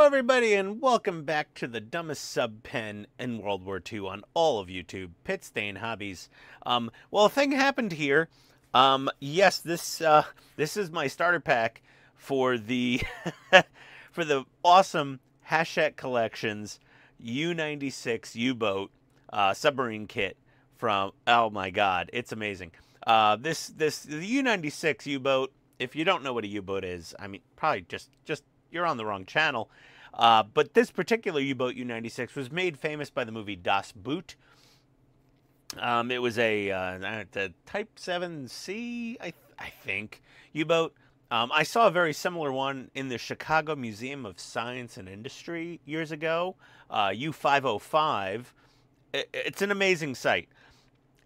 everybody, and welcome back to the dumbest sub pen in World War II on all of YouTube, Pit Stain Hobbies. Well, a thing happened here. Yes, this is my starter pack for the for the awesome Hachette Collections U96 U-Boat submarine kit from. Oh my God, it's amazing. The U96 U-Boat. If you don't know what a U-boat is, I mean, probably just you're on the wrong channel. But this particular U-Boat U96 was made famous by the movie Das Boot. It was a Type 7C, I think, U-Boat. I saw a very similar one in the Chicago Museum of Science and Industry years ago, U505. It's an amazing sight.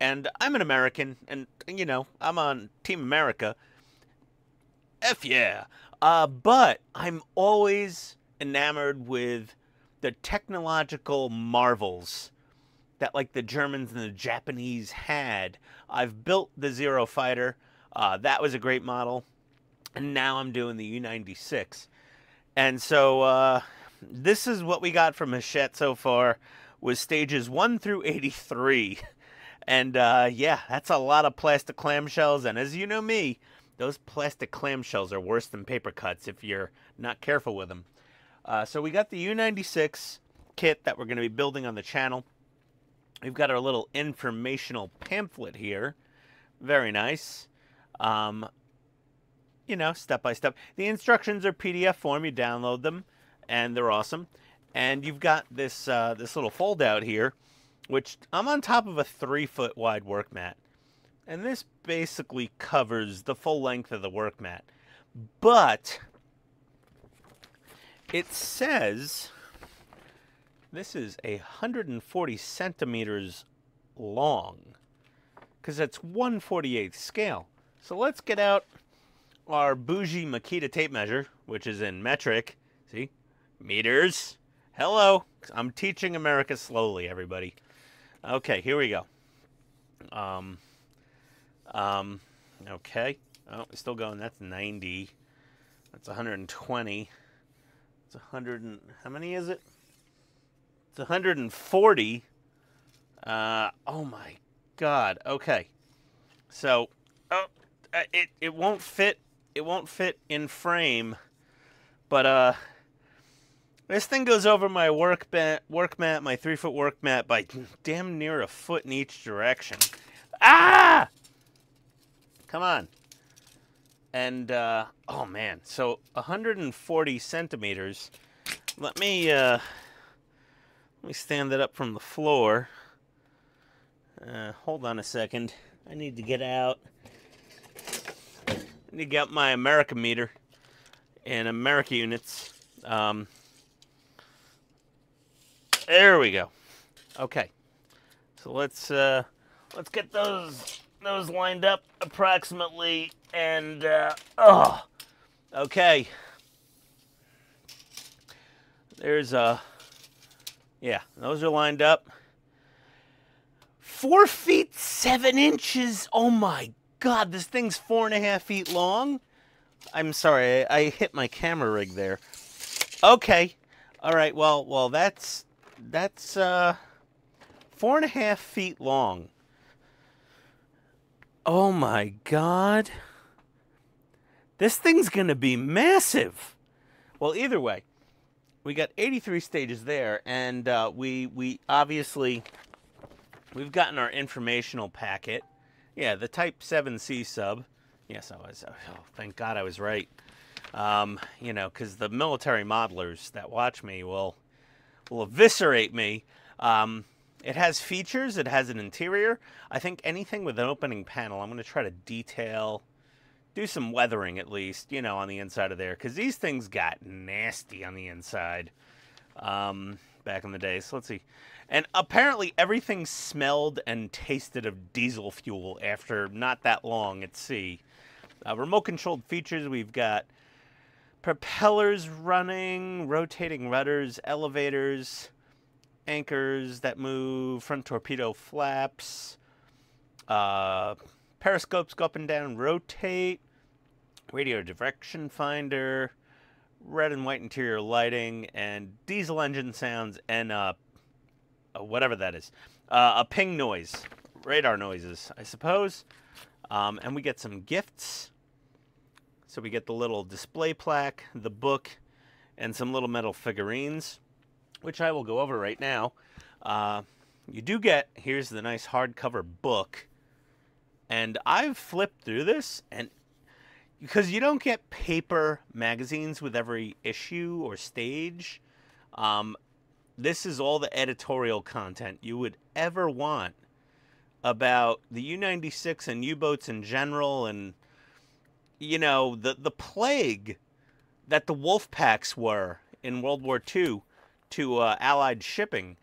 And I'm an American, and, you know, I'm on Team America. F yeah. But I'm always enamored with the technological marvels that, like, the Germans and the Japanese had. I've built the Zero Fighter. That was a great model. And now I'm doing the U96. And so this is what we got from Hachette so far, was stages 1 through 83. And yeah, that's a lot of plastic clamshells. And as you know me, those plastic clamshells are worse than paper cuts if you're not careful with them. So we got the U96 kit that we're going to be building on the channel. We've got our little informational pamphlet here. Very nice. You know, step by step. The instructions are PDF form. You download them, and they're awesome. And you've got this this little fold out here, which I'm on top of a 3-foot wide work mat. And this basically covers the full length of the work mat. But it says this is 140 centimeters long, because it's 1/48 scale. So let's get out our bougie Makita tape measure, which is in metric. See? Meters. Hello. I'm teaching America slowly, everybody. Okay, here we go. Okay. Oh, it's still going. That's 90. That's 120. It's 100 and... How many is it? It's 140. Oh my God. Okay. So, it won't fit. It won't fit in frame. But, this thing goes over my work mat, my 3-foot work mat, by damn near a foot in each direction. Ah! Come on. And, oh man, so 140 centimeters. Let me stand that up from the floor. Hold on a second. I need to get out. I need to get my America meter in America units. There we go. Okay. So let's get those lined up approximately, and okay. There's yeah, those are lined up. 4 feet 7 inches. Oh my God, this thing's 4.5 feet long. I'm sorry, I hit my camera rig there. Okay, all right. Well, that's 4.5 feet long. Oh my God. This thing's gonna be massive. Well, either way, we got 83 stages there, and we obviously, we've gotten our informational packet. Yeah, the Type 7C sub. Yes, I was. Oh, thank God I was right. You know, because the military modelers that watch me will eviscerate me. It has features. It has an interior. I think anything with an opening panel, I'm going to try to detail, do some weathering at least, you know, on the inside of there. Because these things got nasty on the inside back in the day. So let's see. And apparently everything smelled and tasted of diesel fuel after not that long at sea. Remote-controlled features, we've got propellers running, rotating rudders, elevators, anchors that move, front torpedo flaps, periscopes go up and down, rotate, radio direction finder, red and white interior lighting, and diesel engine sounds, and whatever that is, a ping noise, radar noises, I suppose. And we get some gifts. So we get the little display plaque, the book, and some little metal figurines, which I will go over right now. You do get, here's the nice hardcover book. And I've flipped through this, and because you don't get paper magazines with every issue or stage, this is all the editorial content you would ever want about the U-96 and U-boats in general, and, you know, the plague that the wolf packs were in World War II to Allied shipping.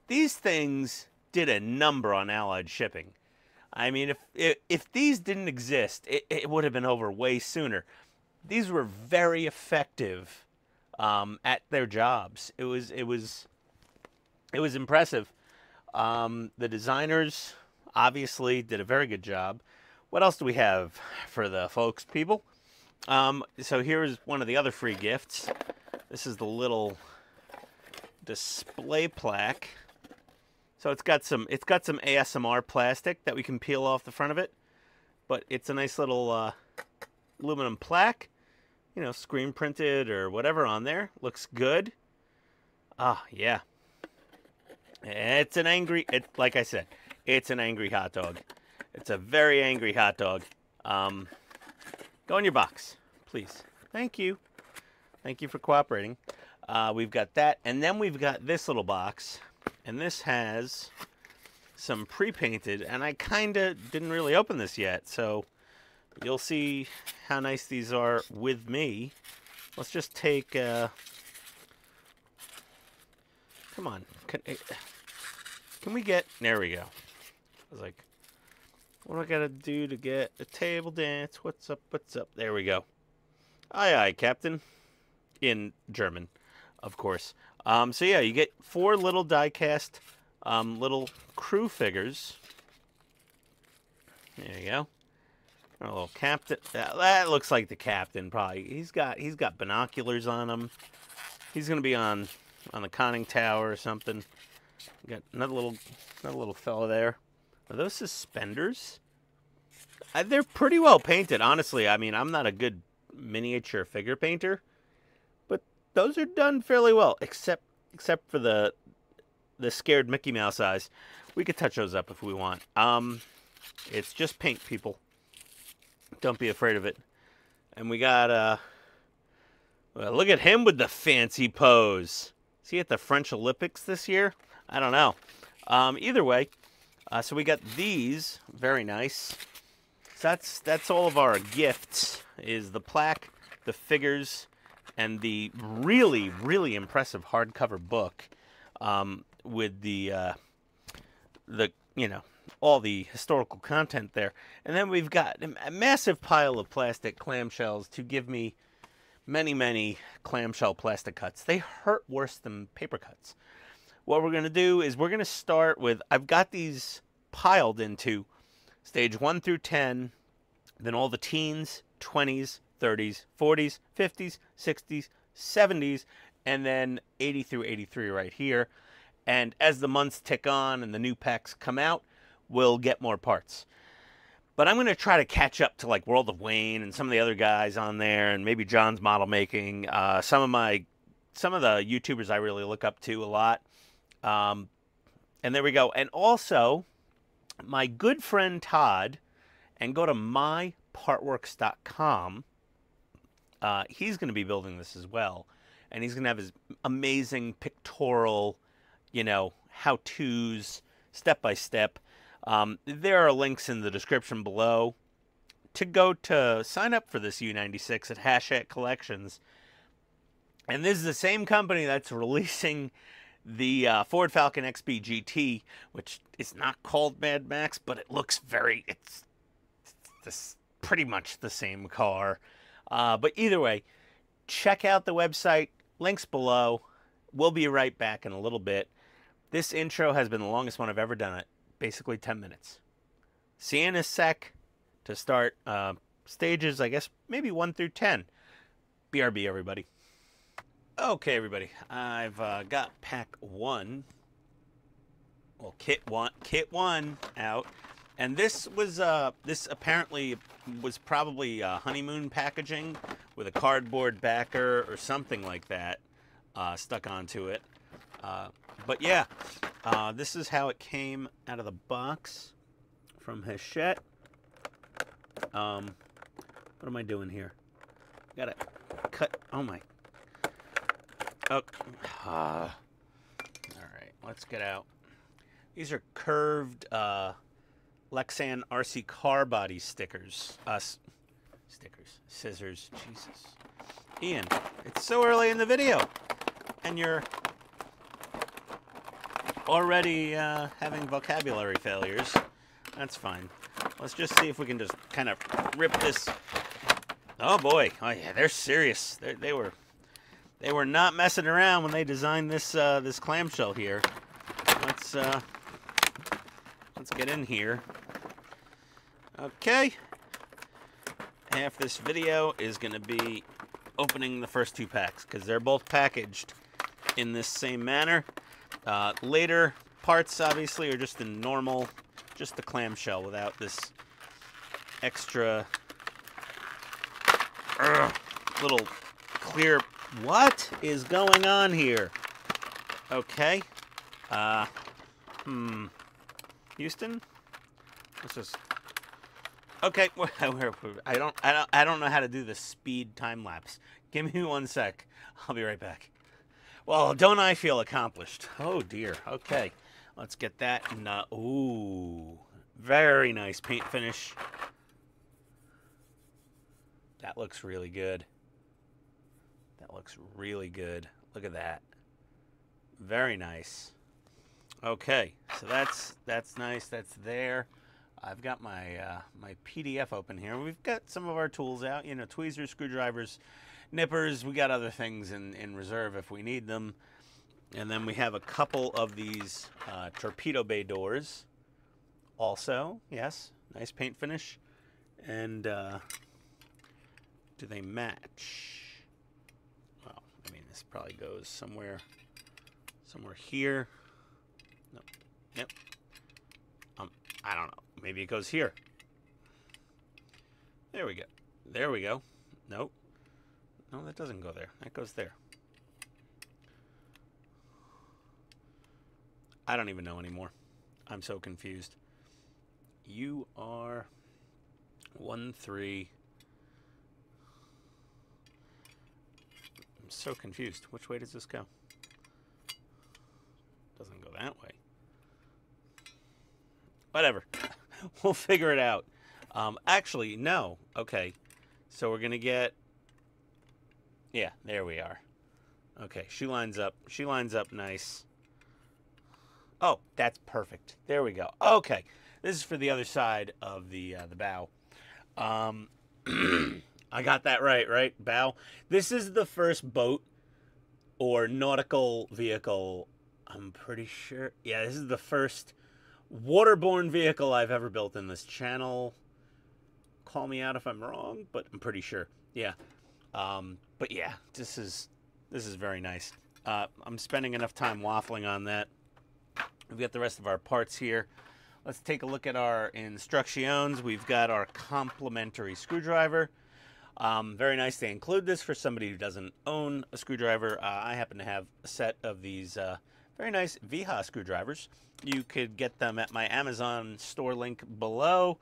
These things did a number on Allied shipping. I mean, if these didn't exist, it would have been over way sooner. These were very effective at their jobs. It was impressive. The designers obviously did a very good job. What else do we have for the folks, people? So here's one of the other free gifts. This is the little display plaque. So it's got some ASMR plastic that we can peel off the front of it, but it's a nice little aluminum plaque, you know, screen printed or whatever on there. Looks good. Yeah. It's an angry, like I said, it's an angry hot dog. It's a very angry hot dog. Go in your box, please. Thank you. Thank you for cooperating. We've got that, and then we've got this little box. And this has some pre-painted, and I kind of didn't really open this yet, so you'll see how nice these are with me. Let's just take, come on, can we get, there we go. I was like, what do I gotta do to get a table dance? What's up, there we go. Aye, aye, Captain, in German, of course. So yeah, you get 4 little die-cast little crew figures. There you go. A little captain. That looks like the captain, probably. He's got binoculars on him. He's gonna be on the conning tower or something. Got another little fella there. Are those suspenders? They're pretty well painted, honestly. I mean, I'm not a good miniature figure painter, but those are done fairly well, except for the scared Mickey Mouse eyes. We could touch those up if we want. It's just paint, people. Don't be afraid of it. And we got well, look at him with the fancy pose. Is he at the French Olympics this year? I don't know. Either way, so we got these, very nice. So that's all of our gifts, is the plaque, the figures, and the really, really impressive hardcover book with the you know, all the historical content there. And then we've got a massive pile of plastic clamshells to give me many, many clamshell plastic cuts. They hurt worse than paper cuts. What we're going to do is we're going to start with, I've got these piled into stage 1 through 10, then all the teens, 20s, 30s, 40s, 50s, 60s, 70s, and then 80 through 83 right here. And as the months tick on and the new packs come out, we'll get more parts. But I'm going to try to catch up to like World of Wayne and some of the other guys on there, and maybe John's model making, some of the YouTubers I really look up to a lot. And there we go. And also, my good friend Todd, and go to mypartworks.com. He's going to be building this as well. And he's going to have his amazing pictorial, you know, how-tos, step-by-step. There are links in the description below to go to sign up for this U96 at Hachette Collections. And this is the same company that's releasing the Ford Falcon XB GT, which is not called Mad Max, but it looks it's pretty much the same car. But either way, check out the website, links below. We'll be right back in a little bit. This intro has been the longest one I've ever done it, basically 10 minutes. See you in a sec to start stages, I guess, maybe 1 through 10. BRB, everybody. Okay, everybody, I've got pack one, well, kit one out, and this was this apparently was probably honeymoon packaging with a cardboard backer or something like that stuck onto it. But yeah, this is how it came out of the box from Hachette. What am I doing here? Gotta cut. Oh my. Oh. All right, let's get out. These are curved Lexan RC car body stickers. Scissors. Jesus. Ian, it's so early in the video, and you're already having vocabulary failures. That's fine. Let's just see if we can just kind of rip this. Oh boy! Oh yeah, they're serious. They were not messing around when they designed this this clamshell here. Let's get in here. Okay. Half this video is going to be opening the first two packs because they're both packaged in this same manner. Later parts obviously are just in normal, just the clamshell without this extra little clear. What is going on here? Okay. Houston? Let's just. Okay. I don't know how to do the speed time lapse. Give me 1 sec. I'll be right back. Well, don't I feel accomplished? Oh dear. Okay. Let's get that. And, ooh, very nice paint finish. That looks really good. That looks really good. Look at that. Very nice. Okay, so that's nice. That's there. I've got my my PDF open here. We've got some of our tools out. You know, tweezers, screwdrivers, nippers. We got other things in reserve if we need them. And then we have a couple of these torpedo bay doors. Also, yes, nice paint finish. And do they match? Well, I mean, this probably goes somewhere here. No. Yep. I don't know. Maybe it goes here. There we go. There we go. Nope. No, that doesn't go there. That goes there. I don't even know anymore. I'm so confused. You are 1-3. I'm so confused. Which way does this go? Doesn't go that way. Whatever. We'll figure it out. Actually, no. Okay. So we're going to get... Yeah, there we are. Okay, she lines up. She lines up nice. Oh, that's perfect. There we go. Okay. This is for the other side of the bow. I got that right? Bow. This is the first boat or nautical vehicle, I'm pretty sure. Yeah, this is the first waterborne vehicle I've ever built in this channel. Call me out if I'm wrong, but I'm pretty sure. Yeah. But yeah, this is very nice. I'm spending enough time waffling on that. We've got the rest of our parts here. Let's take a look at our instructions. We've got our complimentary screwdriver. Very nice. They include this for somebody who doesn't own a screwdriver. I happen to have a set of these very nice VHA screwdrivers. You could get them at my Amazon store link below.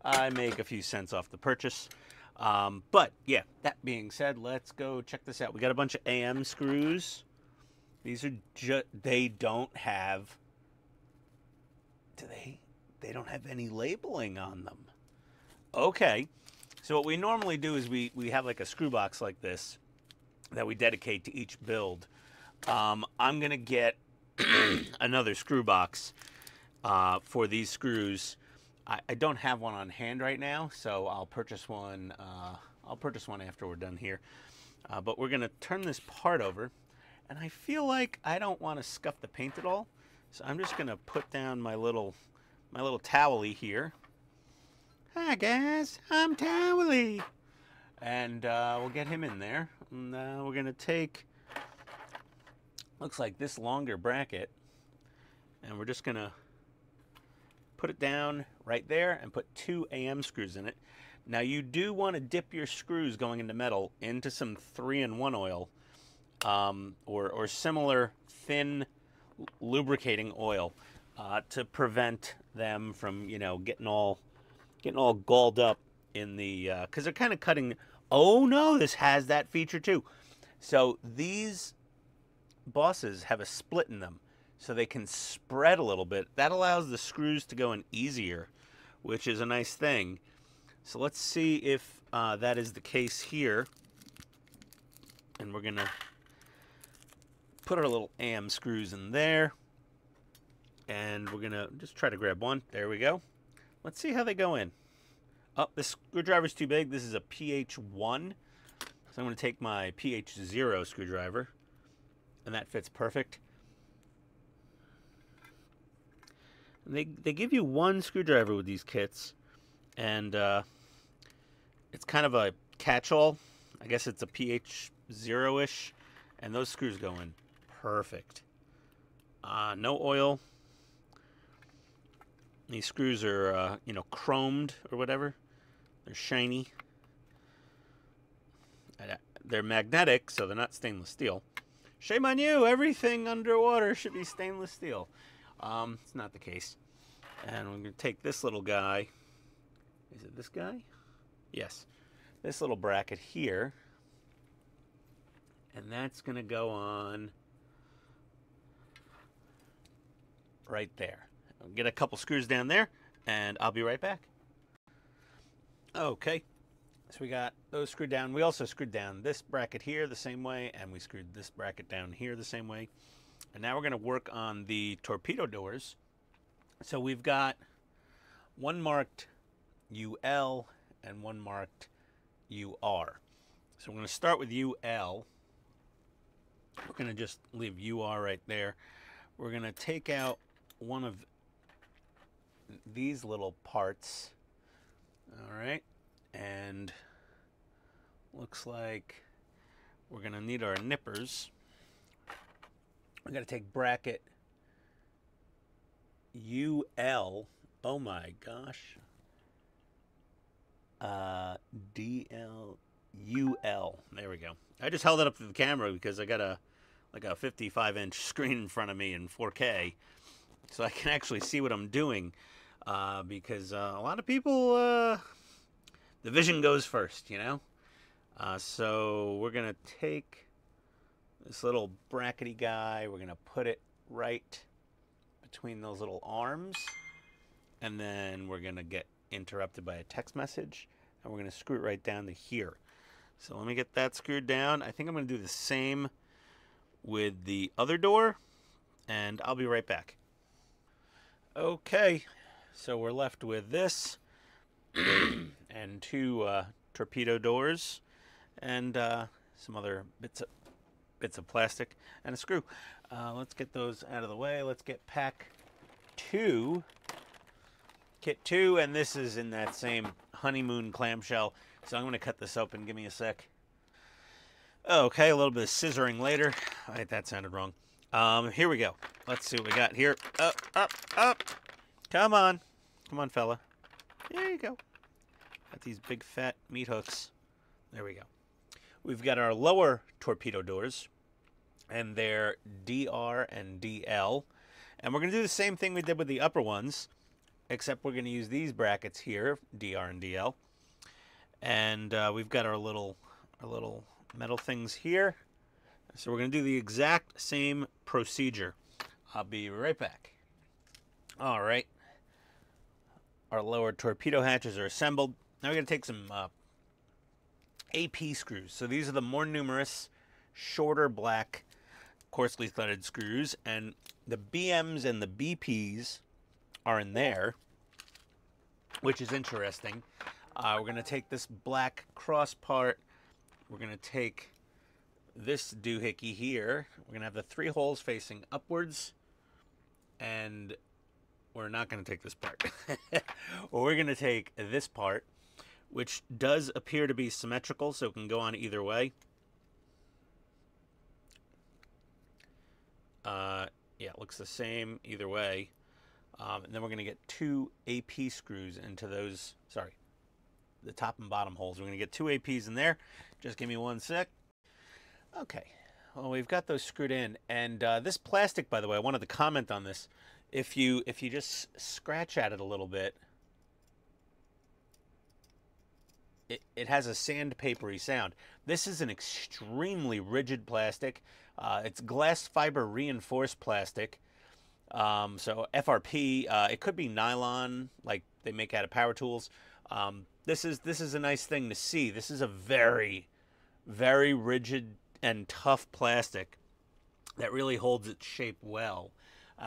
I make a few cents off the purchase. But yeah, that being said, let's go check this out. We got a bunch of AM screws. These are they don't have, they don't have any labeling on them. Okay. So what we normally do is we have like a screw box like this that we dedicate to each build. I'm going to get another screw box for these screws. I don't have one on hand right now, so I'll purchase one. I'll purchase one after we're done here. But we're going to turn this part over, and I feel like I don't want to scuff the paint at all, so I'm just going to put down my little towel-y here. Hi guys, I'm Towley, and we'll get him in there. And we're gonna take looks like this longer bracket, and we're just gonna put it down right there and put 2 AM screws in it. Now you do want to dip your screws going into metal into some 3-in-1 oil, or similar thin lubricating oil, to prevent them from, you know, getting all galled up in the, because they're kind of cutting. Oh no, this has that feature too. So these bosses have a split in them, so they can spread a little bit. That allows the screws to go in easier, which is a nice thing. So let's see if that is the case here. And we're gonna put our little AM screws in there, and we're gonna just try to grab one. There we go. Let's see how they go in. Oh, this screwdriver's too big. This is a PH1, so I'm gonna take my PH0 screwdriver, and that fits perfect. And they give you one screwdriver with these kits, and it's kind of a catch-all. I guess it's a PH0-ish, and those screws go in perfect. No oil. These screws are, you know, chromed or whatever. They're shiny. They're magnetic, so they're not stainless steel. Shame on you! Everything underwater should be stainless steel. It's not the case. And we're going to take this little guy. Is it this guy? Yes. This little bracket here. And that's going to go on right there. I'll get a couple screws down there, and I'll be right back. Okay. So we got those screwed down. We also screwed down this bracket here the same way, and we screwed this bracket down here the same way. And now we're going to work on the torpedo doors. So we've got one marked UL and one marked UR. So we're going to start with UL. We're going to just leave UR right there. We're going to take out one of these little parts. All right. And looks like we're going to need our nippers. We're going to take bracket UL. Oh my gosh. DLUL. There we go. I just held it up to the camera because I got a 55-inch screen in front of me in 4K, so I can actually see what I'm doing. Because a lot of people, the vision goes first, you know. So we're gonna take this little brackety guy. We're gonna put it right between those little arms, and then we're gonna get interrupted by a text message, and we're gonna screw it right down to here. So let me get that screwed down. I think I'm gonna do the same with the other door, and I'll be right back. Okay, so we're left with this and two torpedo doors, and some other bits of plastic and a screw. Let's get those out of the way. Let's get pack 2, kit 2, and this is in that same honeymoon clamshell. So I'm going to cut this open. Give me a sec. Okay, a little bit of scissoring later. All right, that sounded wrong. Here we go. Let's see what we got here. Up, up, up. Come on. Come on, fella. There you go. Got these big fat meat hooks. There we go. We've got our lower torpedo doors, and they're DR and DL. And we're going to do the same thing we did with the upper ones, except we're going to use these brackets here, DR and DL. And we've got our little metal things here. So we're going to do the exact same procedure. I'll be right back. All right. Our lower torpedo hatches are assembled. Now we're going to take some AP screws. So these are the more numerous, shorter black coarsely threaded screws, and the BMs and the BPs are in there, which is interesting. We're going to take this black cross part. We're going to take this doohickey here. We're going to have the 3 holes facing upwards, and we're not going to take this part. Well, we're going to take this part, which does appear to be symmetrical, so it can go on either way. Yeah, it looks the same either way. And then we're going to get 2 AP screws into those, sorry, the top and bottom holes. We're going to get 2 APs in there. Just give me one sec. Okay, well, we've got those screwed in. And this plastic, by the way, I wanted to comment on this. If you just scratch at it a little bit, it has a sandpapery sound. This is an extremely rigid plastic. It's glass fiber reinforced plastic. So FRP, it could be nylon, like they make out of power tools. This is a nice thing to see. This is a very, very rigid and tough plastic that really holds its shape well.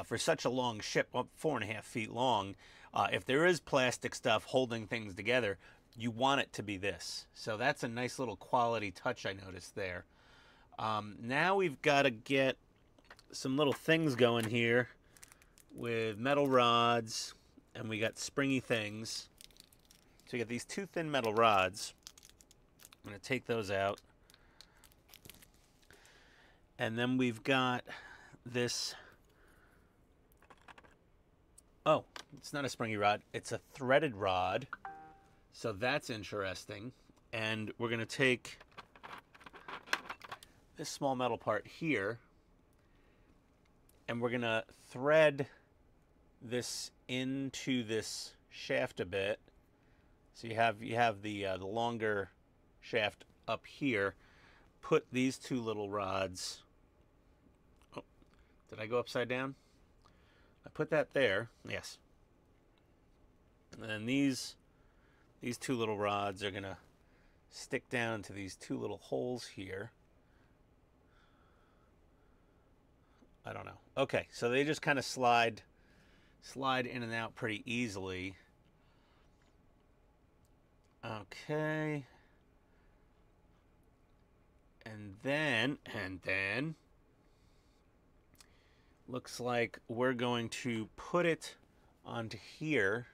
For such a long ship, 4.5 feet long, if there is plastic stuff holding things together, you want it to be this. So that's a nice little quality touch I noticed there. Now we've got to get some little things going here with metal rods, and we got springy things. So we got these 2 thin metal rods. I'm going to take those out. And then we've got this, oh, it's not a springy rod, it's a threaded rod. So that's interesting. And we're going to take this small metal part here, and we're going to thread this into this shaft a bit. So you have the longer shaft up here. Put these 2 little rods. Oh, did I go upside down? I put that there. Yes. And then these 2 little rods are gonna stick down to these 2 little holes here. I don't know. Okay, so they just kind of slide in and out pretty easily. Okay. And then looks like we're going to put it onto here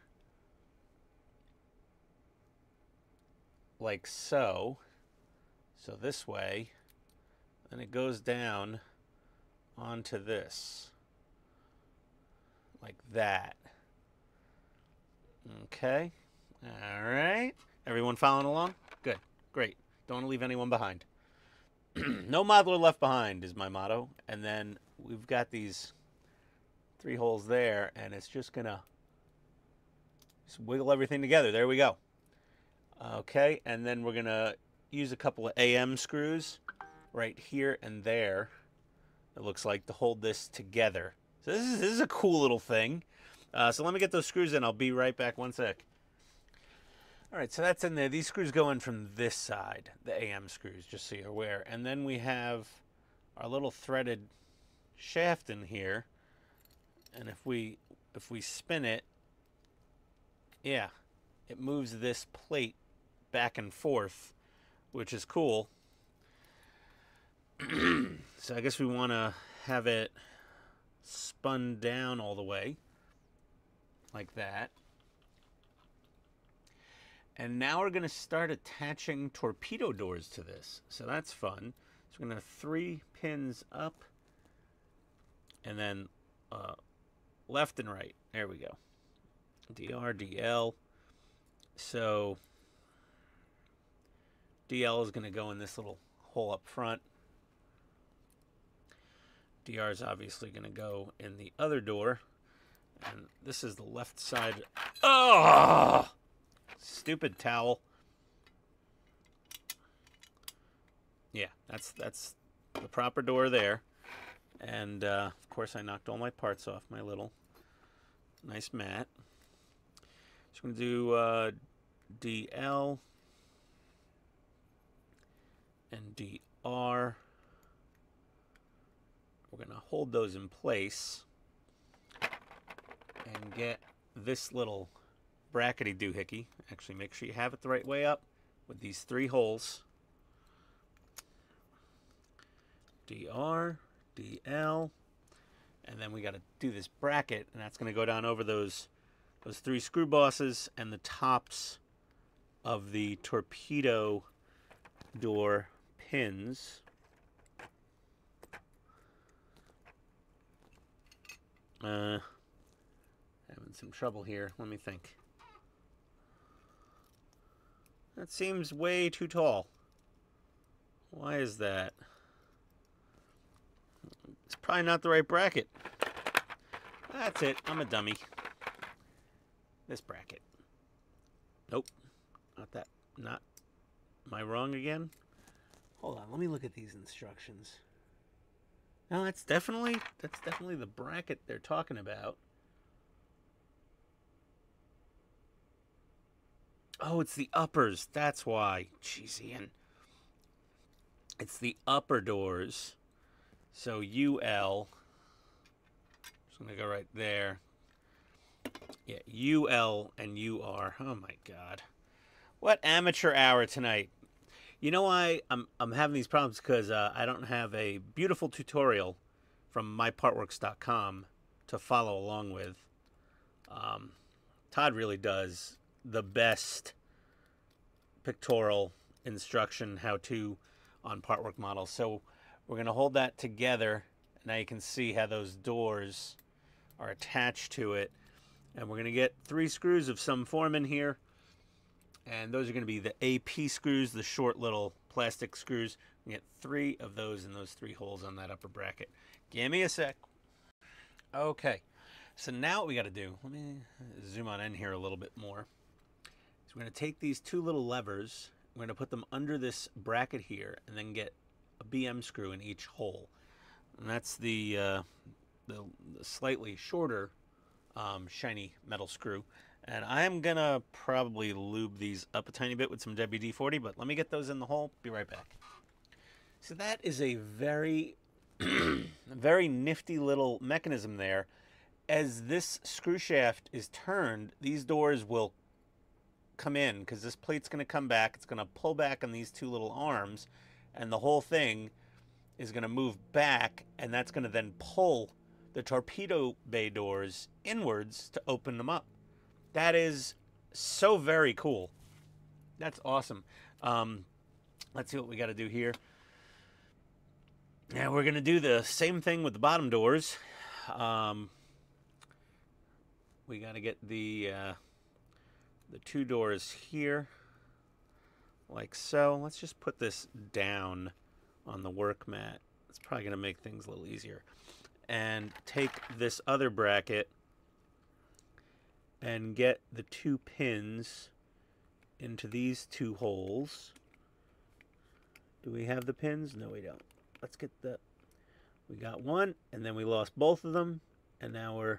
like so. So this way, and it goes down onto this like that. Okay. All right. Everyone following along? Good. Great. Don't want to leave anyone behind. No modeler left behind is my motto. And then we've got these 3 holes there, and it's just gonna just wiggle everything together. There we go. Okay, and then we're gonna use a couple of AM screws right here and there, it looks like, to hold this together. So this is a cool little thing. So let me get those screws in. I'll be right back. One sec. All right, so that's in there. These screws go in from this side, the AM screws, just so you're aware. And then we have our little threaded shaft in here. And if we spin it, yeah, it moves this plate back and forth, which is cool. So I guess we want to have it spun down all the way, like that. And now we're going to start attaching torpedo doors to this. So that's fun. So we're going to have 3 pins up, and then left and right. There we go. DR, DL. So DL is going to go in this little hole up front. DR is obviously going to go in the other door. And this is the left side. Oh! Stupid towel. Yeah, that's the proper door there. And of course I knocked all my parts off my little nice mat. So I'm going to do DL and DR. We're going to hold those in place and get this little brackety doohickey. Actually, make sure you have it the right way up with these 3 holes. DR, DL, and then we got to do this bracket, and that's going to go down over those 3 screw bosses and the tops of the torpedo door pins. Having some trouble here. Let me think. That seems way too tall. Why is that? It's probably not the right bracket. That's it. I'm a dummy. This bracket. Nope. Not that. Not. Am I wrong again? Hold on. Let me look at these instructions. No, that's definitely the bracket they're talking about. Oh, it's the uppers. That's why. Jeez, Ian. It's the upper doors. So UL. Just going to go right there. Yeah, UL and UR. Oh, my God. What amateur hour tonight. You know why I'm having these problems? Because I don't have a beautiful tutorial from mypartworks.com to follow along with. Todd really does the best pictorial instruction how-to on partwork models. So we're going to hold that together. Now you can see how those doors are attached to it. And we're going to get 3 screws of some form in here. And those are going to be the AP screws, the short little plastic screws. We get 3 of those in those 3 holes on that upper bracket. Give me a sec. Okay, so now what we got to do, let me zoom on in here a little bit more. So we're going to take these 2 little levers, we're going to put them under this bracket here, and then get a BM screw in each hole. And that's the slightly shorter shiny metal screw. And I'm going to probably lube these up a tiny bit with some WD-40, but let me get those in the hole. Be right back. So that is a very, very nifty little mechanism there. As this screw shaft is turned, these doors will come in because this plate's going to come back. It's going to pull back on these 2 little arms, and the whole thing is going to move back, and that's going to then pull the torpedo bay doors inwards to open them up. That is so very cool. That's awesome. Let's see what we got to do here. Now we're going to do the same thing with the bottom doors. We got to get the 2 doors here, like so. Let's just put this down on the work mat. It's probably going to make things a little easier. And take this other bracket and get the 2 pins into these 2 holes. Do we have the pins? No, we don't. Let's get we got 1, and then we lost both of them, and now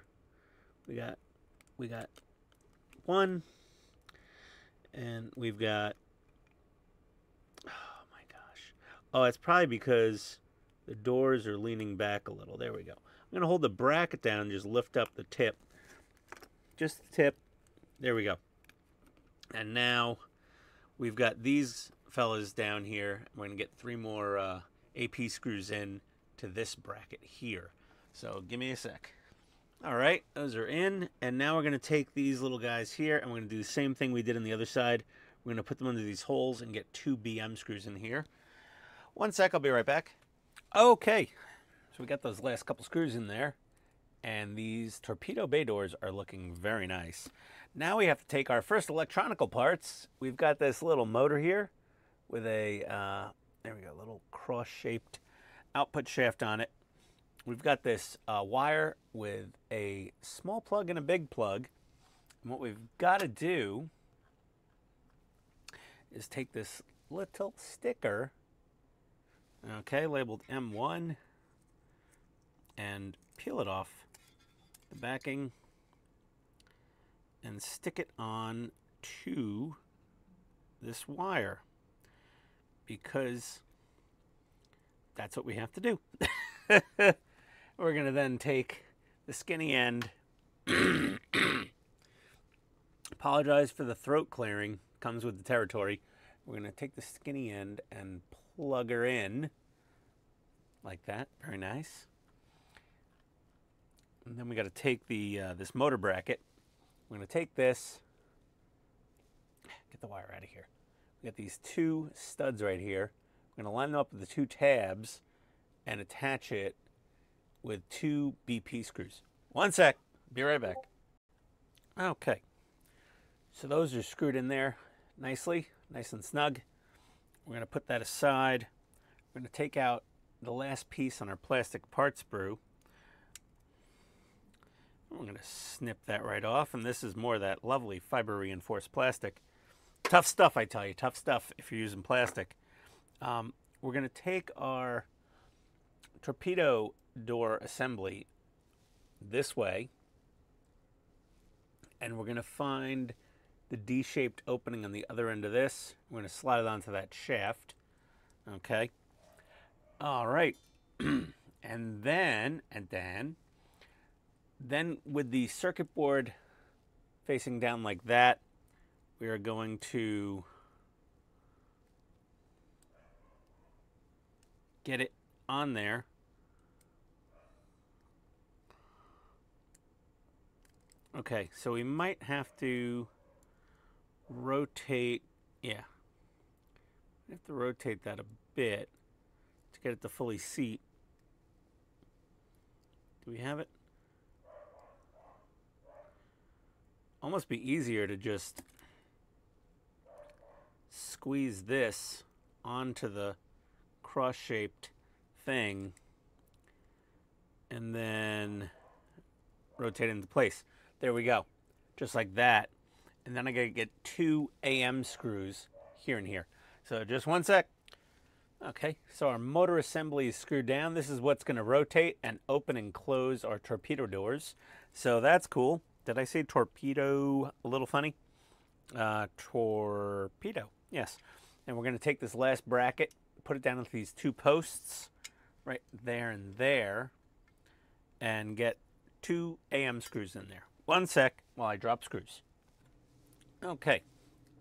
we got 1, and we've got, oh my gosh. Oh, it's probably because the doors are leaning back a little. There we go. I'm going to hold the bracket down and just lift up the tip. Just the tip. There we go. And now we've got these fellas down here. We're going to get 3 more AP screws in to this bracket here. So give me a sec. All right, those are in. And now we're going to take these little guys here, and we're going to do the same thing we did on the other side. We're going to put them under these holes and get 2 BM screws in here. 1 sec, I'll be right back. Okay, so we got those last couple screws in there. And these torpedo bay doors are looking very nice. Now we have to take our first electronical parts. We've got this little motor here with a, there we go, little cross-shaped output shaft on it. We've got this wire with a small plug and a big plug. And what we've got to do is take this little sticker, okay, labeled M1, and peel it off the backing and stick it on to this wire, because that's what we have to do. We're going to then take the skinny end. Apologize for the throat clearing, comes with the territory. We're going to take the skinny end and plug her in like that. Very nice. And then we got to take the this motor bracket. We're going to take this, get the wire out of here. We got these 2 studs right here. We're going to line them up with the 2 tabs and attach it with 2 BP screws. One sec. Be right back. Okay. So those are screwed in there nicely, nice and snug. We're going to put that aside. We're going to take out the last piece on our plastic part sprue. We're going to snip that right off, and this is more of that lovely fiber reinforced plastic. Tough stuff, I tell you, tough stuff if you're using plastic. We're going to take our torpedo door assembly this way, and we're going to find the D-shaped opening on the other end of this. We're going to slide it onto that shaft. Okay. All right. and then with the circuit board facing down like that, we are going to get it on there. Okay, so we might have to rotate, yeah. We have to rotate that a bit to get it to fully seat. Do we have it? Almost be easier to just squeeze this onto the cross-shaped thing and then rotate it into place. There we go. Just like that. And then I gotta get 2 AM screws here and here. So just one sec. Okay, so our motor assembly is screwed down. This is what's gonna rotate and open and close our torpedo doors. So that's cool. Did I say torpedo a little funny? Torpedo, yes. And we're gonna take this last bracket, put it down into these 2 posts, right there and there, and get 2 AM screws in there. One sec while I drop screws. Okay,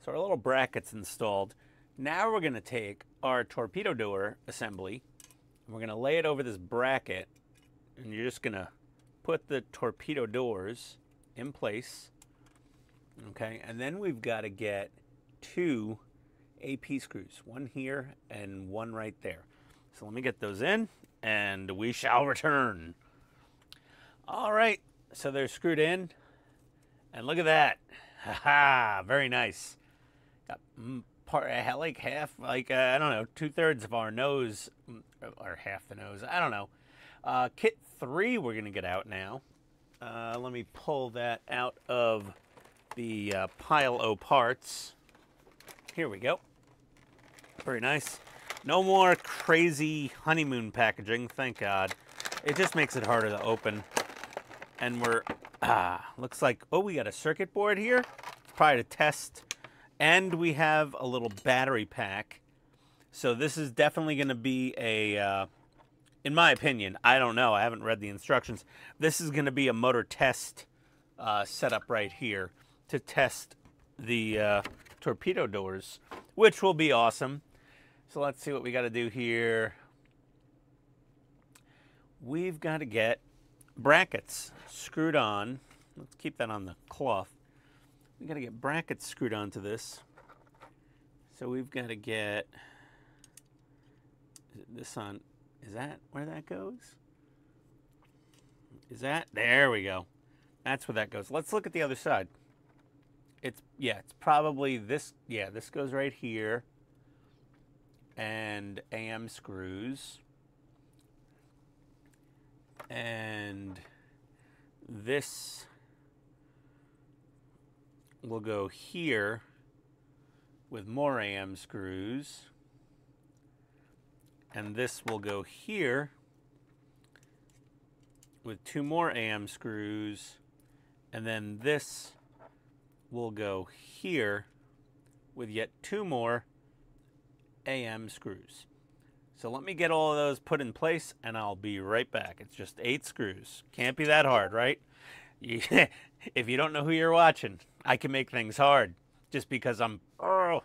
so our little bracket's installed. Now we're gonna take our torpedo door assembly, and we're gonna lay it over this bracket, and you're just gonna put the torpedo doors in place. Okay, and then we've got to get 2 AP screws, one here and one right there. So let me get those in, and we shall return. All right, so they're screwed in, and look at that. Haha, very nice. Got like half, like, I don't know, 2/3 of our nose, or half the nose, I don't know. Kit 3 we're gonna get out now. Let me pull that out of the pile of parts. Here we go. Very nice. No more crazy honeymoon packaging, thank God. It just makes it harder to open. And we're, looks like, oh, we got a circuit board here. Probably to test. And we have a little battery pack. So this is definitely going to be a, in my opinion, I don't know, I haven't read the instructions. This is going to be a motor test setup right here to test the torpedo doors, which will be awesome. So let's see what we got to do here. We've got to get brackets screwed on. Let's keep that on the cloth. We got to get brackets screwed onto this. So we've got to get this on. Is that where that goes? Is that? There we go. That's where that goes. Let's look at the other side. It's, yeah, it's probably this. Yeah, this goes right here. And AM screws. And this will go here with more AM screws. And this will go here with 2 more AM screws. And then this will go here with yet 2 more AM screws. So let me get all of those put in place and I'll be right back. It's just 8 screws. Can't be that hard, right? If you don't know who you're watching, I can make things hard just because I'm, oh.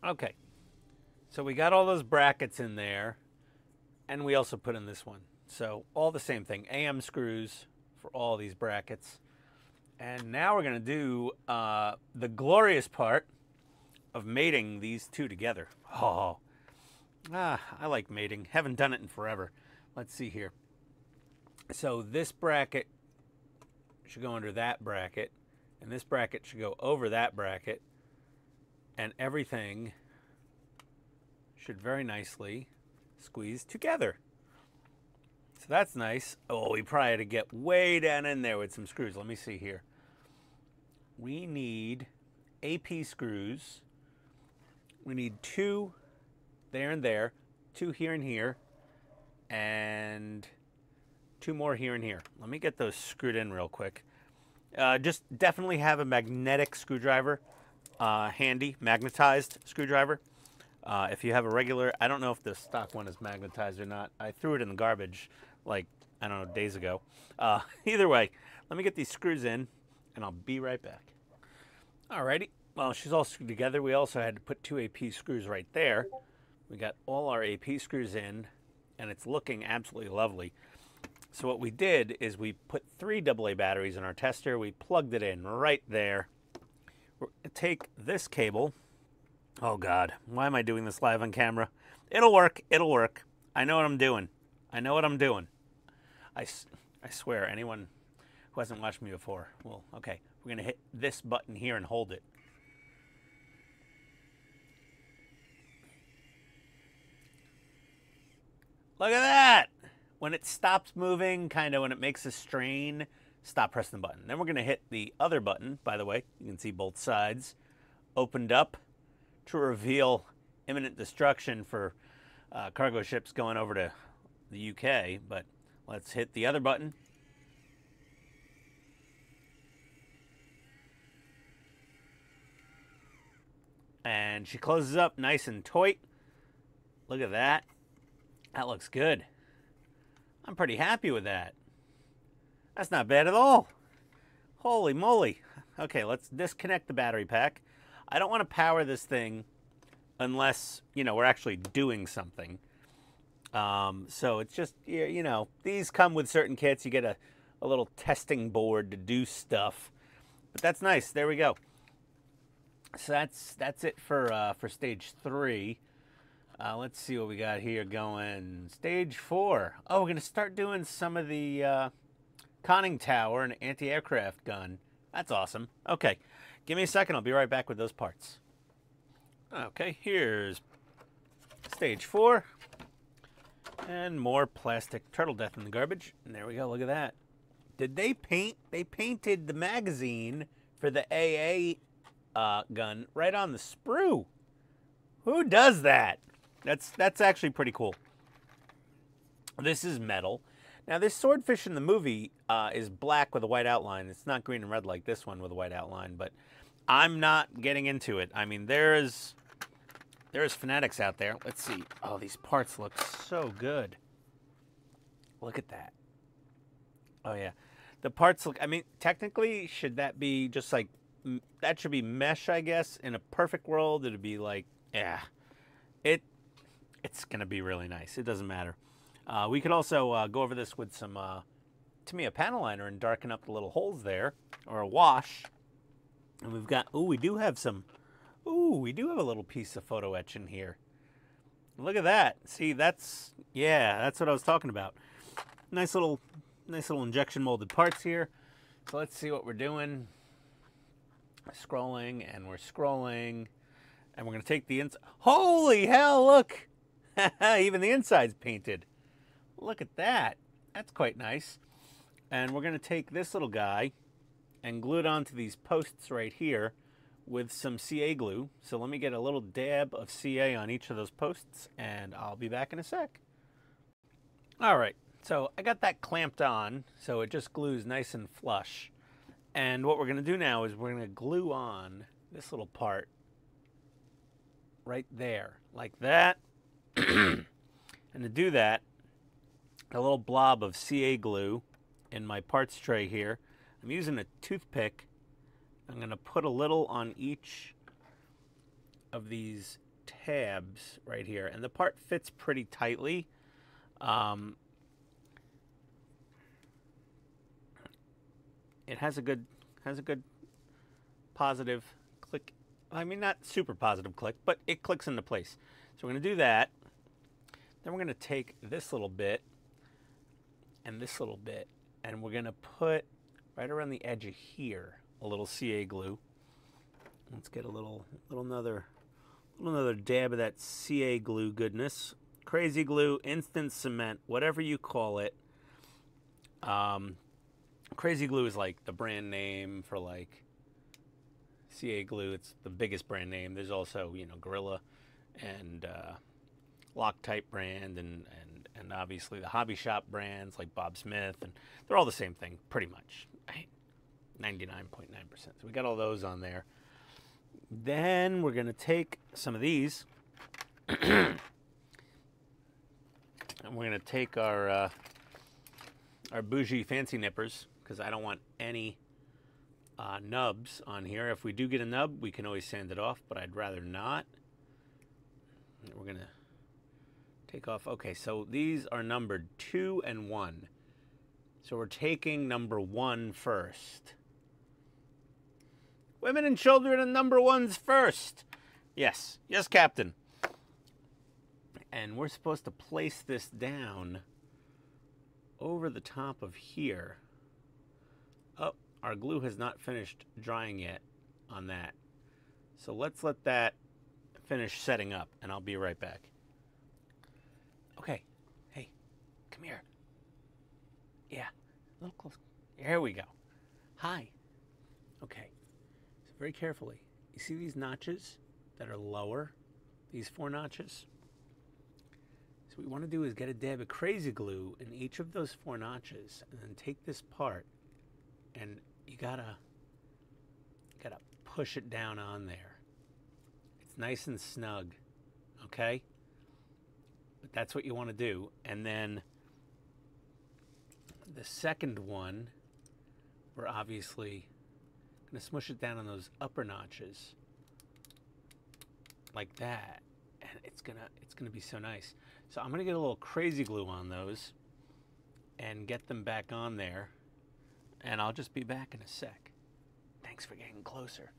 Okay. So we got all those brackets in there, and we also put in this one. So all the same thing, AM screws for all these brackets. And now we're going to do the glorious part of mating these 2 together. Oh, I like mating. Haven't done it in forever. Let's see here. So this bracket should go under that bracket, and this bracket should go over that bracket, and everything should very nicely squeeze together. So that's nice. Oh, we probably had to get way down in there with some screws. Let me see here. We need AP screws. We need 2 there and there, 2 here and here, and 2 more here and here. Let me get those screwed in real quick. Just definitely have a magnetic screwdriver handy, magnetized screwdriver. If you have a regular, I don't know if the stock one is magnetized or not. I threw it in the garbage like, I don't know, days ago. Either way, let me get these screws in and I'll be right back. Alrighty, well, she's all screwed together. We also had to put 2 AP screws right there. We got all our AP screws in and it's looking absolutely lovely. So what we did is we put 3 AA batteries in our tester. We plugged it in right there. We're gonna take this cable. Oh God, why am I doing this live on camera? It'll work, it'll work. I know what I'm doing. I know what I'm doing. I swear, anyone who hasn't watched me before, well, okay. We're gonna hit this button here and hold it. Look at that! When it stops moving, kind of when it makes a strain, stop pressing the button. Then we're gonna hit the other button, by the way. You can see both sides opened up to reveal imminent destruction for cargo ships going over to the UK, but let's hit the other button. And she closes up nice and tight. Look at that. That looks good. I'm pretty happy with that. That's not bad at all. Holy moly. Okay, let's disconnect the battery pack. I don't want to power this thing unless, you know, we're actually doing something. So it's just, you know, these come with certain kits. You get a little testing board to do stuff. But that's nice. There we go. So that's it for stage 3. Let's see what we got here going. Stage 4. Oh, we're going to start doing some of the conning tower and anti-aircraft gun. That's awesome. Okay, give me a second. I'll be right back with those parts. Okay, here's stage 4. And more plastic turtle death in the garbage. And there we go. Look at that. Did they paint? They painted the magazine for the AA gun right on the sprue. Who does that? That's actually pretty cool. This is metal. Now this swordfish in the movie is black with a white outline. It's not green and red like this one with a white outline, but I'm not getting into it. I mean, there's fanatics out there. Let's see. Oh, these parts look so good. Look at that. Oh yeah. The parts look, I mean, technically should that be just like, that should be mesh, I guess. In a perfect world, it'd be like, yeah, it's gonna be really nice. It doesn't matter. We could also go over this with some Tamiya panel liner and darken up the little holes there, or a wash. And we've got, ooh, we do have a little piece of photo etch in here. Look at that. See, that's what I was talking about. Nice little injection molded parts here. So let's see what we're doing. Scrolling, and we're scrolling, and we're gonna take the inside. Holy hell, look! Even the inside's painted. Look at that. That's quite nice. And we're gonna take this little guy and glue it onto these posts right here with some CA glue. So let me get a little dab of CA on each of those posts, and I'll be back in a sec. All right, so I got that clamped on, so it just glues nice and flush. And what we're going to do now is we're going to glue on this little part right there, like that. And to do that, a little blob of CA glue in my parts tray here. I'm using a toothpick. I'm going to put a little on each of these tabs right here. And the part fits pretty tightly. It has a good positive click. I mean, not super positive click, but it clicks into place. So we're going to do that. Then we're going to take this little bit and this little bit, and we're gonna put right around the edge of here a little CA glue. Let's get a little another dab of that CA glue goodness. Crazy glue, instant cement, whatever you call it. Crazy glue is like the brand name for like CA glue. It's the biggest brand name. There's also, you know, Gorilla and Loctite brand and obviously the hobby shop brands like Bob Smith, and they're all the same thing pretty much. 99.9%. So we got all those on there. Then we're gonna take some of these and we're gonna take our bougie fancy nippers, because I don't want any nubs on here. If we do get a nub, we can always sand it off, but I'd rather not. We're gonna take off. Okay, so these are numbered 2 and 1. So we're taking number 1 first. Women and children and number 1s first. Yes, yes, Captain. And we're supposed to place this down over the top of here. Oh, our glue has not finished drying yet on that. So let's let that finish setting up, and I'll be right back. Okay, hey, come here. Yeah, a little close. Here we go. Hi. Okay, so very carefully. You see these notches that are lower? These 4 notches? So what we want to do is get a dab of crazy glue in each of those 4 notches, and then take this part, and you gotta push it down on there. It's nice and snug, okay? But that's what you want to do. And then the second one, we're obviously gonna smush it down on those upper notches like that, and it's gonna be so nice. So I'm gonna get a little crazy glue on those and get them back on there, and I'll just be back in a sec. Thanks for getting closer.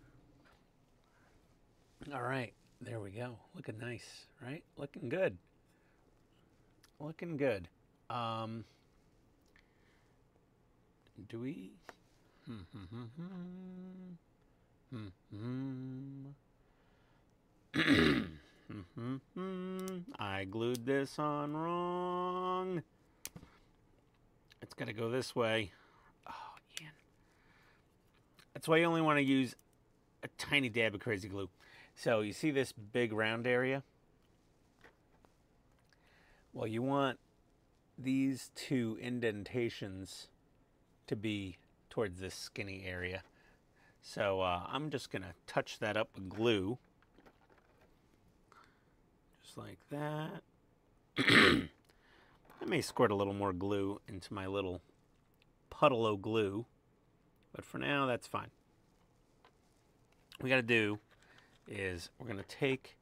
All right, there we go. Looking nice, right? Looking good. Looking good. Do we? I glued this on wrong. It's got to go this way. Oh, Ian. That's why you only want to use a tiny dab of crazy glue. So you see this big round area? Well, you want these 2 indentations to be towards this skinny area. So I'm just going to touch that up with glue. Just like that. I may squirt a little more glue into my little puddle of glue, but for now that's fine. What we got to do is we're going to take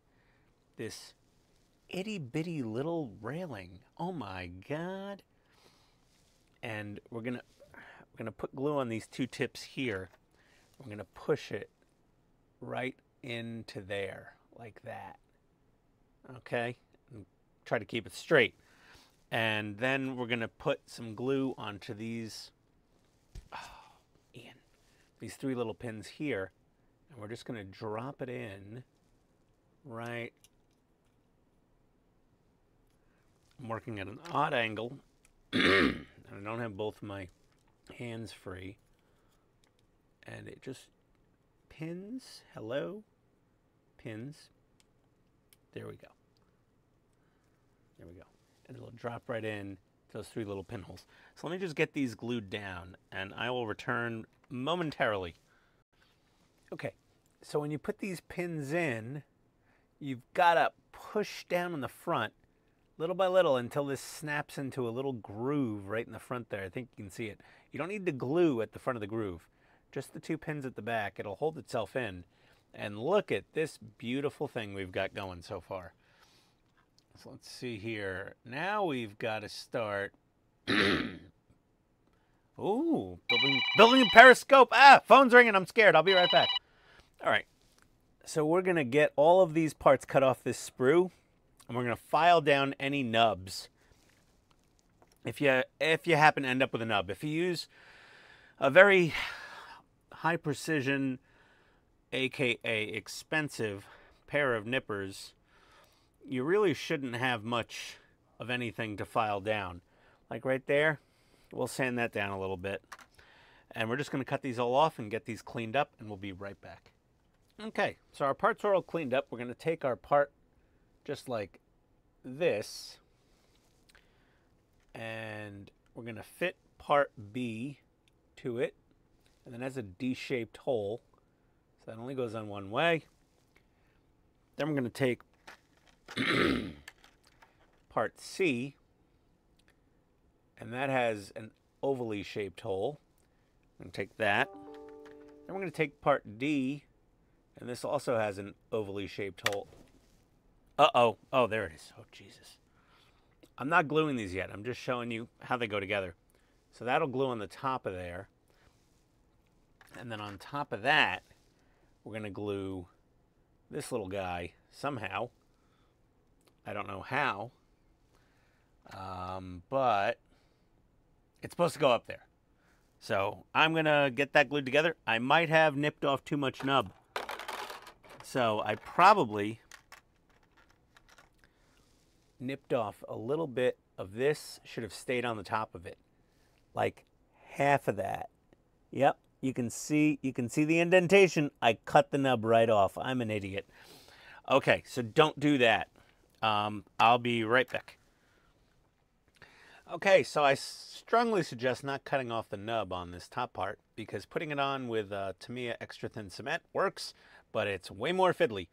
this itty bitty little railing. Oh my God. And we're going to put glue on these 2 tips here. We're going to push it right into there like that. Okay? And try to keep it straight. And then we're going to put some glue onto these, these 3 little pins here. And we're just going to drop it in right. I'm working at an odd angle. And I don't have both of my hands free. And it just pins. Hello? Pins. There we go. There we go. And it'll drop right in those 3 little pinholes. So let me just get these glued down, and I will return momentarily. Okay, so when you put these pins in, you've got to push down on the front little by little until this snaps into a little groove right in the front there. I think you can see it. You don't need to glue at the front of the groove. Just the 2 pins at the back. It'll hold itself in. And look at this beautiful thing we've got going so far. So let's see here. Now we've got to start. Ooh, building a periscope. Ah, phone's ringing. I'm scared. I'll be right back. All right. So we're going to get all of these parts cut off this sprue, and we're going to file down any nubs if you happen to end up with a nub. If you use a very high precision, aka expensive pair of nippers, you really shouldn't have much of anything to file down. Like right there, we'll sand that down a little bit. And we're just going to cut these all off and get these cleaned up, and we'll be right back. Okay, so our parts are all cleaned up. We're going to take our part just like this, and we're going to fit part B to it, and then has a D-shaped hole, so that only goes on one way. Then we're going to take part C, and that has an ovally shaped hole. I'm going to take that. Then we're going to take part D, and this also has an ovally shaped hole. Uh-oh. Oh, there it is. Oh, Jesus. I'm not gluing these yet. I'm just showing you how they go together. So that'll glue on the top of there. And then on top of that, we're going to glue this little guy somehow. I don't know how. But it's supposed to go up there. So I'm going to get that glued together. I might have nipped off too much nub. So I probably nipped off a little bit of this. Should have stayed on the top of it. Like half of that. Yep, you can see the indentation. I cut the nub right off. I'm an idiot. Okay, so don't do that. I'll be right back. Okay, so I strongly suggest not cutting off the nub on this top part, because putting it on with Tamiya extra thin cement works, but it's way more fiddly.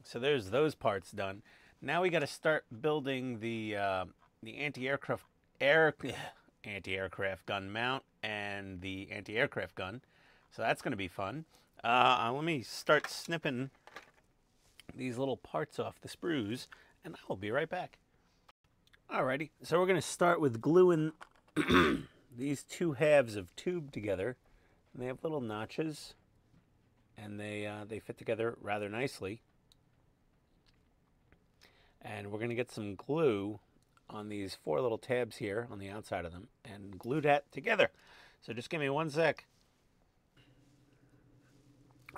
So there's those parts done. Now we got to start building the anti-aircraft gun mount and the anti-aircraft gun. So that's going to be fun. Let me start snipping these little parts off the sprues, and I'll be right back. Alrighty, so we're going to start with gluing these two halves of tube together. And they have little notches, and they fit together rather nicely. And we're going to get some glue on these 4 little tabs here on the outside of them and glue that together. So just give me 1 sec.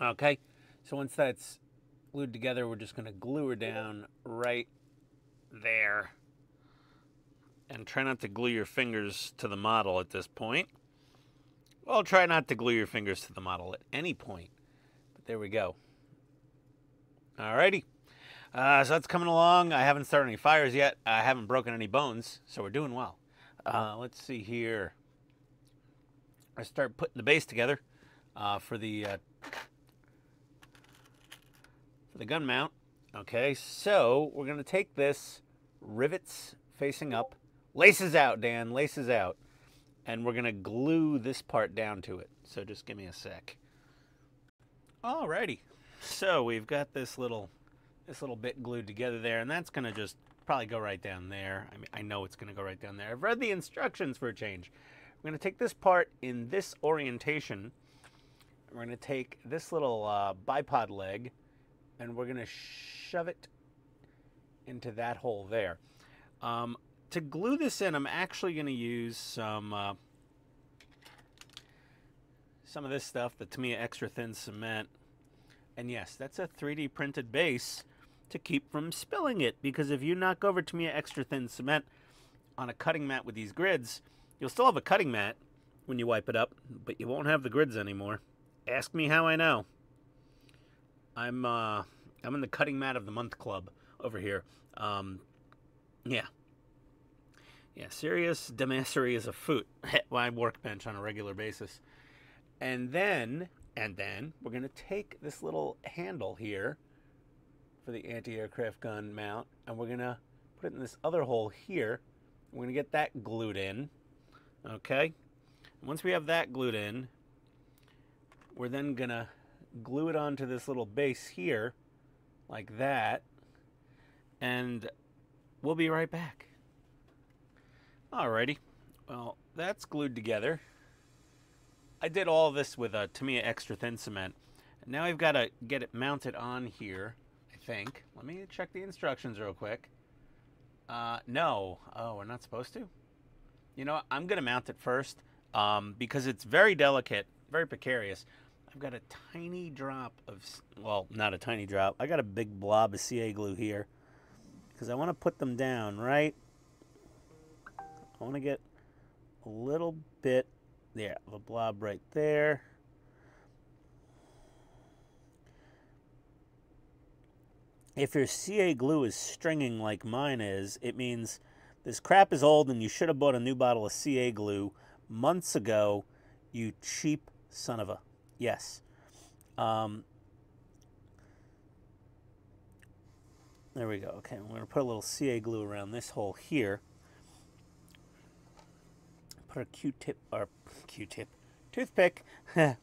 Okay, so once that's glued together, we're just going to glue her down right there. And try not to glue your fingers to the model at this point. Well, try not to glue your fingers to the model at any point. But there we go. Alrighty. So that's coming along. I haven't started any fires yet. I haven't broken any bones, so we're doing well. Let's see here. I start putting the base together for the gun mount. Okay, so we're going to take this, rivets facing up. Laces out, Dan, laces out. And we're going to glue this part down to it. So just give me a sec. Alrighty. So we've got this little bit glued together there, and that's going to just probably go right down there. I mean, I know it's going to go right down there. I've read the instructions for a change. We're going to take this part in this orientation. We're going to take this little bipod leg, and we're going to shove it into that hole there. To glue this in, I'm actually going to use some of this stuff, the Tamiya extra thin cement. And yes, that's a 3D printed base to keep from spilling it, because if you knock over Tamiya extra thin cement on a cutting mat with these grids, you'll still have a cutting mat when you wipe it up, but you won't have the grids anymore. Ask me how I know. I'm in the cutting mat of the month club over here. Yeah. Yeah, serious damassery is afoot at my workbench on a regular basis. And then we're going to take this little handle here for the anti-aircraft gun mount, and we're going to put it in this other hole here. We're going to get that glued in. Okay? And once we have that glued in, we're then going to glue it onto this little base here, like that. And we'll be right back. Alrighty, well, that's glued together. I did all this with a Tamiya extra thin cement. And now I've got to get it mounted on here, I think. Let me check the instructions real quick. No. Oh, we're not supposed to? You know what? I'm going to mount it first because it's very delicate, very precarious. I've got a tiny drop of, well, not a tiny drop. I got a big blob of CA glue here because I want to put them down, right? I want to get a little bit there of a blob right there. If your CA glue is stringing like mine is, it means this crap is old and you should have bought a new bottle of CA glue months ago, you cheap son of a. Yes. There we go. Okay, I'm going to put a little CA glue around this hole here. Put a Q-tip, or toothpick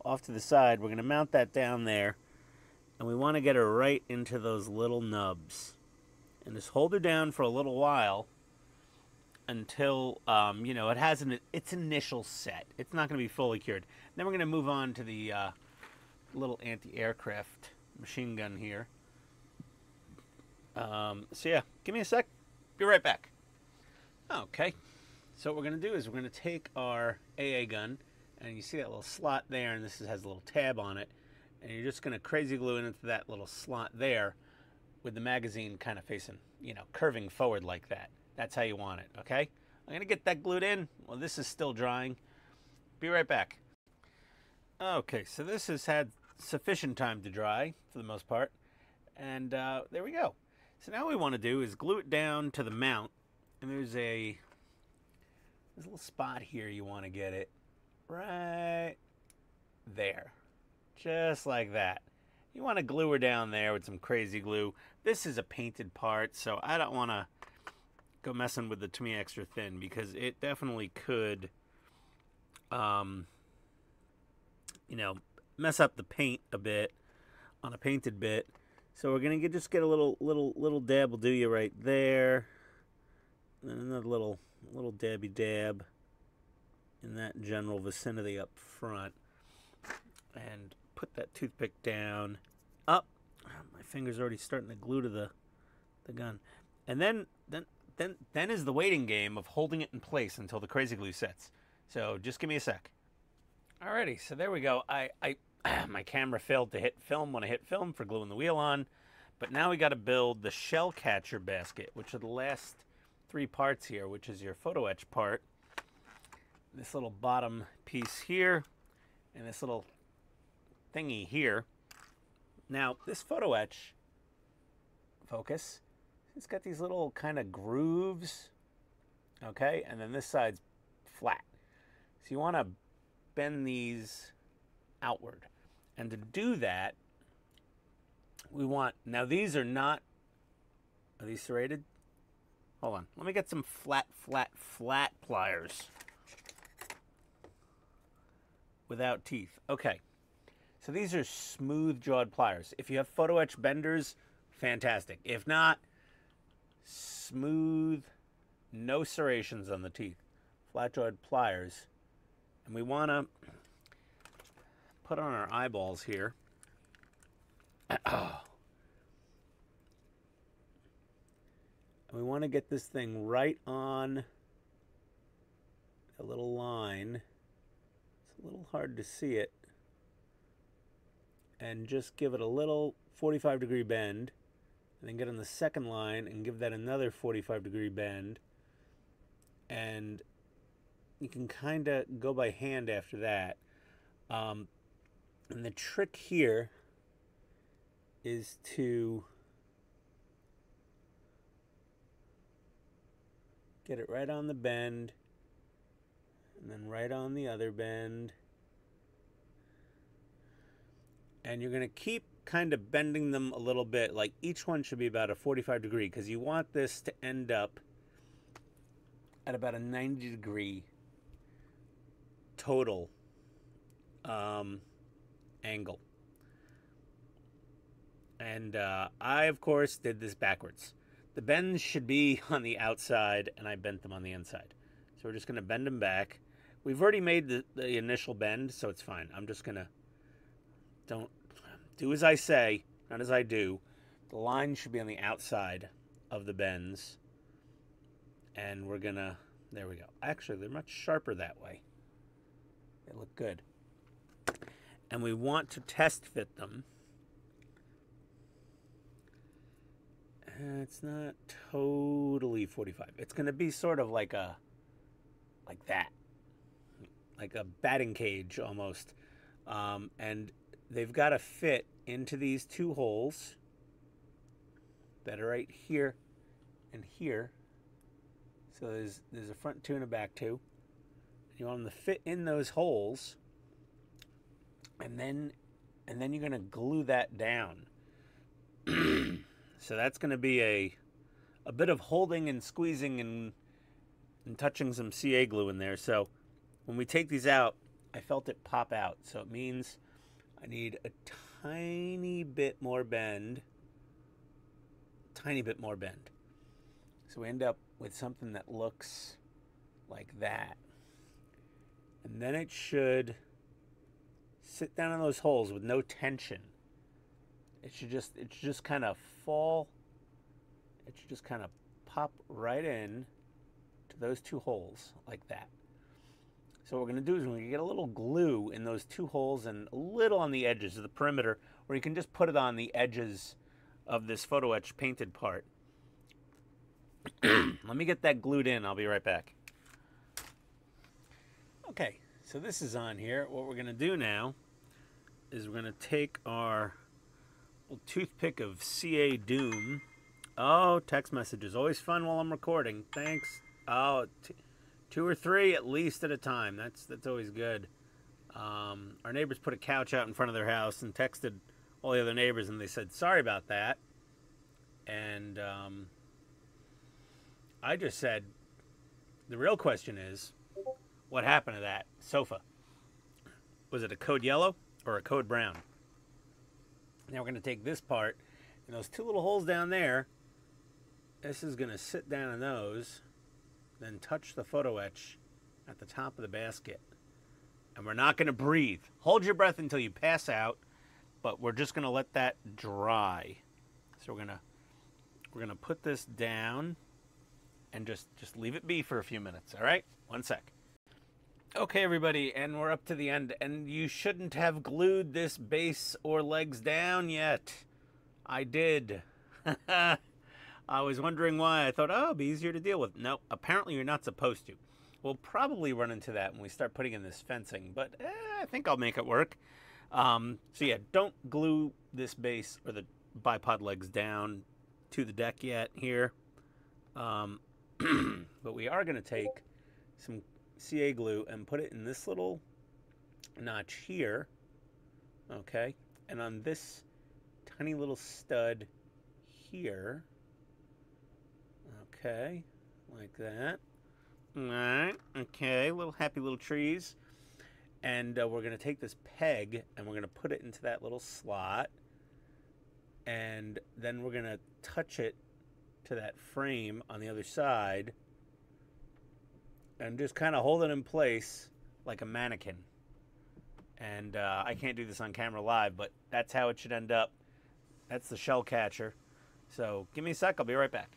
off to the side. We're going to mount that down there. And we want to get her right into those little nubs. And just hold her down for a little while until, you know, it has its initial set. It's not going to be fully cured. Then we're going to move on to the little anti-aircraft machine gun here. So yeah, give me a sec. Be right back. Okay. So what we're going to do is we're going to take our AA gun, and you see that little slot there, and this has a little tab on it. And you're just going to crazy glue it into that little slot there with the magazine kind of facing, you know, curving forward like that. That's how you want it, okay? I'm going to get that glued in. Well, this is still drying. Be right back. Okay, so this has had sufficient time to dry for the most part. And there we go. So now what we want to do is glue it down to the mount. And there's a little spot here you want to get it right there. Just like that. You want to glue her down there with some crazy glue. This is a painted part, so I don't want to go messing with the to me extra thin because it definitely could, you know, mess up the paint a bit on a painted bit. So we're gonna just get a little dab will do you right there, and then another little dabby dab in that general vicinity up front, and put that toothpick down. Up. My finger's already starting to glue to the gun. And then is the waiting game of holding it in place until the crazy glue sets. So just give me a sec. Alrighty, so there we go. My camera failed to hit film when I hit film for gluing the wheel on. But now we got to build the shell catcher basket, which are the last 3 parts here, which is your photo etch part. This little bottom piece here, and this little thingy here. Now, this photo etch focus, it's got these little kind of grooves, okay? And then this side's flat. So you want to bend these outward. And to do that, we want, now these are not, are these serrated? Hold on, let me get some flat pliers without teeth. Okay. So these are smooth jawed pliers. If you have photo etch benders, fantastic. If not, smooth, no serrations on the teeth. Flat jawed pliers. And we want to put on our eyeballs here. And we want to get this thing right on a little line. It's a little hard to see it. And just give it a little 45-degree bend, and then get on the second line and give that another 45-degree bend, and you can kind of go by hand after that. And the trick here is to get it right on the bend, and then right on the other bend. And you're going to keep kind of bending them a little bit. Like each one should be about a 45-degree because you want this to end up at about a 90-degree total angle. And I, of course, did this backwards. The bends should be on the outside, and I bent them on the inside. So we're just going to bend them back. We've already made the initial bend, so it's fine. I'm just going to... Don't do as I say, not as I do. The line should be on the outside of the bends. And we're going to There we go. Actually, they're much sharper that way. They look good. And we want to test fit them. It's not totally 45. It's going to be sort of like that. Like a batting cage almost. And they've got to fit into these two holes that are right here and here. So there's a front two and a back two. You want them to fit in those holes, and then you're going to glue that down. So that's going to be a bit of holding and squeezing and touching some CA glue in there. So when we take these out, I felt it pop out. So it means I need a tiny bit more bend. Tiny bit more bend. So we end up with something that looks like that. And then it should sit down in those holes with no tension. It should just kind of fall. It should just kind of pop right in to those two holes like that. So what we're going to do is we're going to get a little glue in those two holes and a little on the edges of the perimeter, or you can just put it on the edges of this photo etch painted part. Let me get that glued in. I'll be right back. Okay, so this is on here. What we're going to do now is we're going to take our little toothpick of CA Doom. Oh, text messages. Always fun while I'm recording. Thanks. Oh, 2 or 3 at least at a time. That's always good. Our neighbors put a couch out in front of their house and texted all the other neighbors, and they said, sorry about that. And I just said, the real question is, what happened to that sofa? Was it a code yellow or a code brown? Now we're going to take this part, and those 2 little holes down there, this is going to sit down in those, then touch the photo etch at the top of the basket. And we're not going to breathe. Hold your breath until you pass out, but we're just going to let that dry. So we're going to put this down and just leave it be for a few minutes, all right? 1 sec. Okay, everybody, and we're up to the end, and you shouldn't have glued this base or legs down yet. I did. I was wondering why. I thought, oh, it'll be easier to deal with. No, apparently you're not supposed to. We'll probably run into that when we start putting in this fencing, but I think I'll make it work. So yeah, don't glue this base or the bipod legs down to the deck yet here. But we are going to take some CA glue and put it in this little notch here, okay, and on this tiny little stud here, okay, like that. All right, okay, little happy little trees. And we're going to take this peg and we're going to put it into that little slot, and then we're going to touch it to that frame on the other side and just kind of hold it in place like a mannequin. And I can't do this on camera live, but that's how it should end up. That's the shell catcher. So give me a sec, I'll be right back.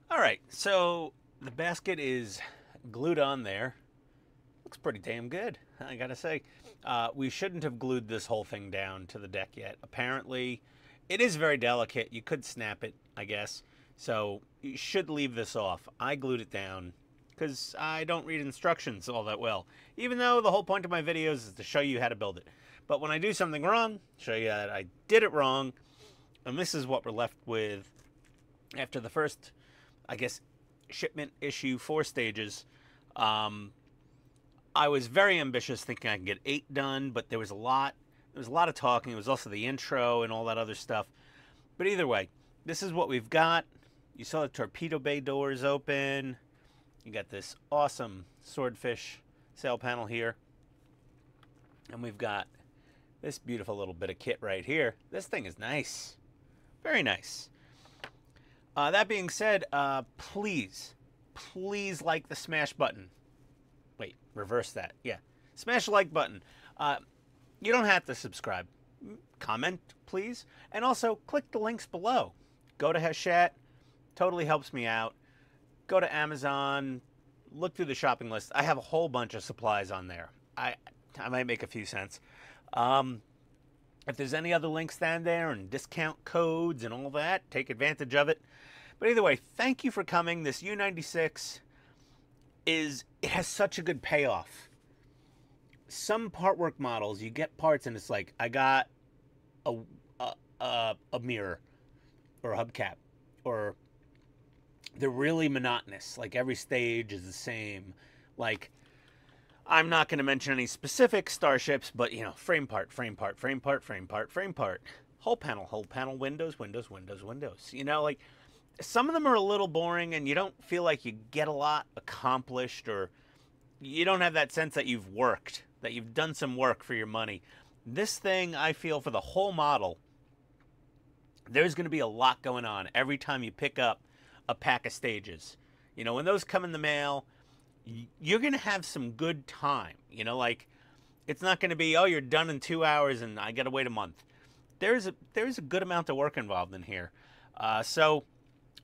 All right, so the basket is glued on there. Looks pretty damn good, I gotta say. We shouldn't have glued this whole thing down to the deck yet. Apparently, it is very delicate. You could snap it, I guess. So you should leave this off. I glued it down because I don't read instructions all that well, even though the whole point of my videos is to show you how to build it. But when I do something wrong, show you that I did it wrong, and this is what we're left with after the first, I guess, shipment issue 4 stages. I was very ambitious, thinking I could get 8 done, but there was a lot of talking. It was also the intro and all that other stuff. But either way, this is what we've got. You saw the torpedo bay doors open. You got this awesome swordfish sail panel here. And we've got this beautiful little bit of kit right here. This thing is nice. Very nice. That being said, please like the smash button. Wait, reverse that. Yeah, smash the like button. You don't have to subscribe. Comment, please. And also, click the links below. Go to Hachette. Totally helps me out. Go to Amazon. look through the shopping list. I have a whole bunch of supplies on there. I might make a few cents. If there's any other links down there and discount codes and all that, take advantage of it. But either way, thank you for coming. This U96 it has such a good payoff. Some partwork models, you get parts and it's like, I got a mirror or a hubcap, or they're really monotonous. Like every stage is the same. Like, I'm not going to mention any specific starships, but you know, frame part, frame part, frame part, frame part, frame part, hull panel, windows, windows, windows, windows. You know, like some of them are a little boring and you don't feel like you get a lot accomplished, or you don't have that sense that you've worked, that you've done some work for your money. This thing, I feel, for the whole model, there's going to be a lot going on every time you pick up a pack of stages. You know, when those come in the mail, you're going to have some good time. You know, like, it's not going to be, oh, you're done in 2 hours and I got to wait a month. There's a good amount of work involved in here. So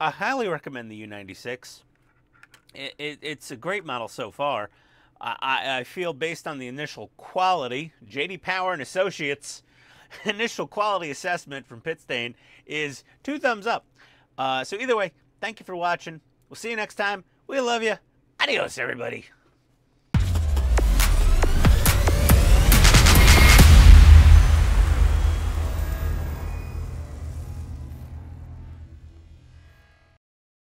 I highly recommend the U96. It's a great model so far. I feel, based on the initial quality, JD Power and Associates initial quality assessment from Pitstain is 2 thumbs up. So either way, thank you for watching. We'll see you next time. We love you. Adios, everybody.